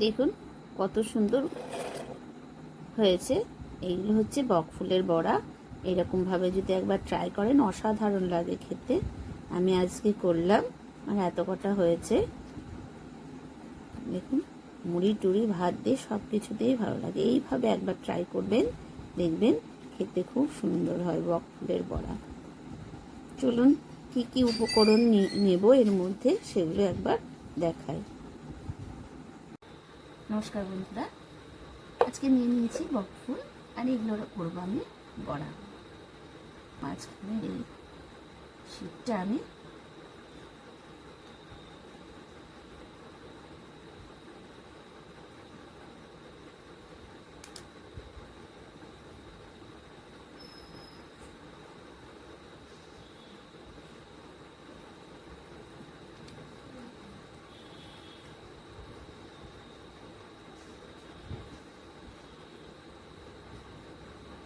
দেখুন কত সুন্দর হয়েছে। এইগুলো হচ্ছে বক ফুলের বড়া। এরকমভাবে যদি একবার ট্রাই করেন অসাধারণ লাগে খেতে। আমি আজকে করলাম, আর এত কটা হয়েছে। দেখুন মুড়ি টুড়ি ভাত দিয়ে সব কিছুতেই ভালো লাগে। এইভাবে একবার ট্রাই করবেন, দেখবেন খেতে খুব সুন্দর হয় বক ফুলের বড়া। চলুন কি কি উপকরণ নেব এর মধ্যে সেগুলো একবার দেখাই। নমস্কার বন্ধুরা, আজকে নিয়ে নিয়েছি বক ফুল, আর এগুলো করবো আমি বড়া। মাঝখানে এই শীতটা আমি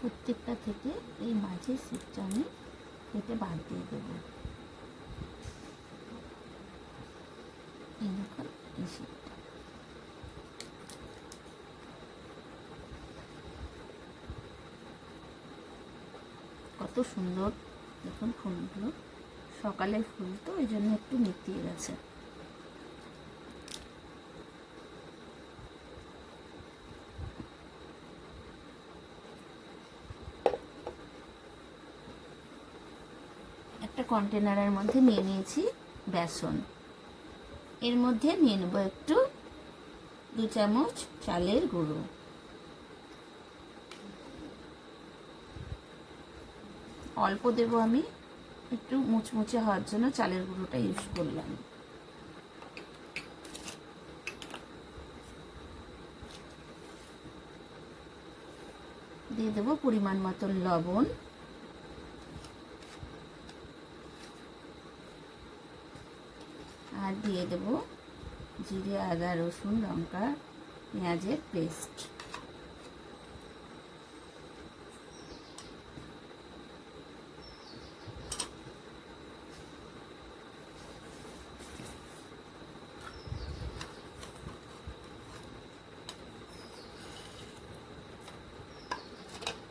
প্রত্যেকটা থেকে এই মাঝের শীতটা আমি কেটে বাদ দিয়ে দেবো। এই দেখুন এই শীতটা কত সুন্দর। দেখুন ফুলগুলো সকালের ফুল তো ওই জন্য একটু মিটিয়ে গেছে। একটা কন্টেনারের মধ্যে নিয়ে নিয়েছি বেসন। এর মধ্যে নিয়ে নেব একটু 2 চামচ চালের গুঁড়ো, অল্প দেব, আমি একটু মুচমুচে হওয়ার জন্য চালের গুঁড়োটা ইউজ করলাম। দিয়ে দেবো পরিমাণ মতন লবণ, আর দিয়ে দেব জিরে আদা রসুন লঙ্কা পেঁয়াজের পেস্ট।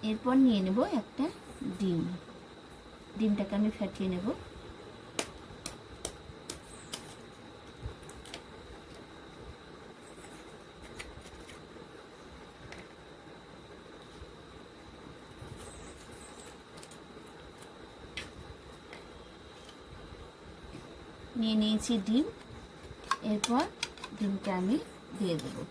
এরপর নিয়ে নেব একটা ডিম। ডিমটাকে আমি ফাটিয়ে নেব। নিয়ে নিয়েছি ডিম। এরপর ডিমটা আমি দিয়ে দেবো।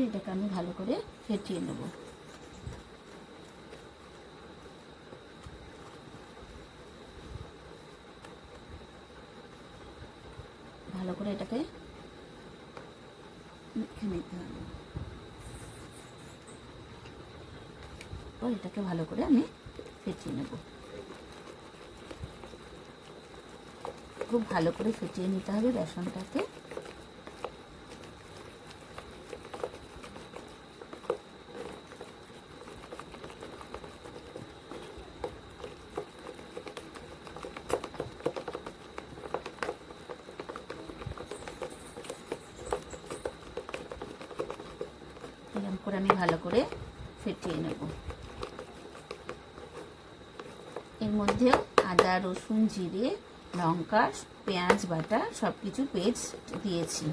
এটাকে আমি ভালো করে ফেটিয়ে নেব। ভালো করে এটাকে মেখে নিতে হবে। এটাকে ভালো করে আমি ফেটিয়ে নেব। খুব ভালো করে ফেটিয়ে নিতে হবে বেসনটাকে। এরকম করে আমি ভালো করে ফেটিয়ে নেব। এর মধ্যে আদা রসুন জিরে লঙ্কা পেঁয়াজ বাটা সব কিছু পেস্ট দিয়েছি।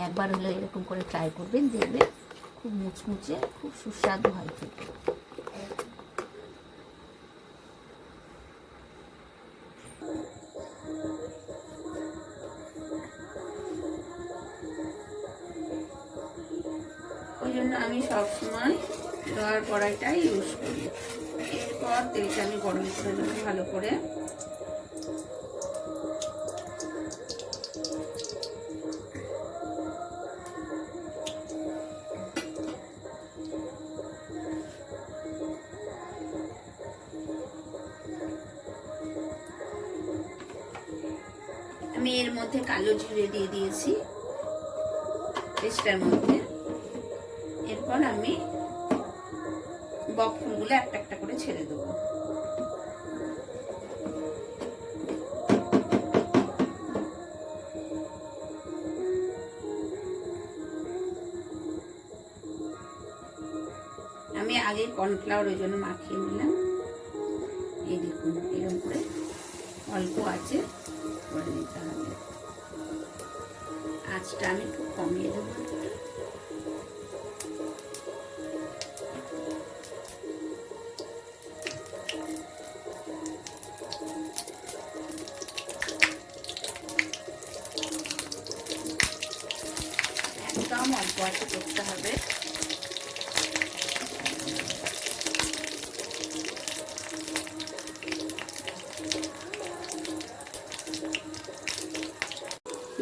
একবার হলে এরকম করে ট্রাই করবেন, দেখবেন খুব মুচমুচে খুব সুস্বাদু হয় খেতে। ওই জন্য আমি সবসময় লোহার কড়াইটাই ইউজ করি। এরপর তেলটা আমি গরম করে নেব ভালো করে। আমি এর মধ্যে কালো জিরে দিয়ে দিয়েছি পেস্টের মধ্যে। এরপর আমি বক ফুল সবগুলো একটা একটা করে ছেড়ে দেবো। আমি আগে কর্নফ্লাওয়ার ওই জন্য মাখিয়ে নিলাম। এই দেখুন এরকম করে অল্প আছে করে নিতে হবে। আঁচটা আমি একটু কমিয়ে দেবো। একদম অল্প আছে করতে হবে।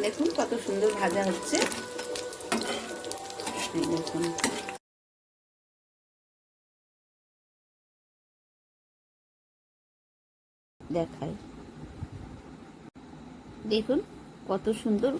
দেখুন কত সুন্দর ভাজা হচ্ছে। দেখুন দেখাই, দেখুন কত সুন্দর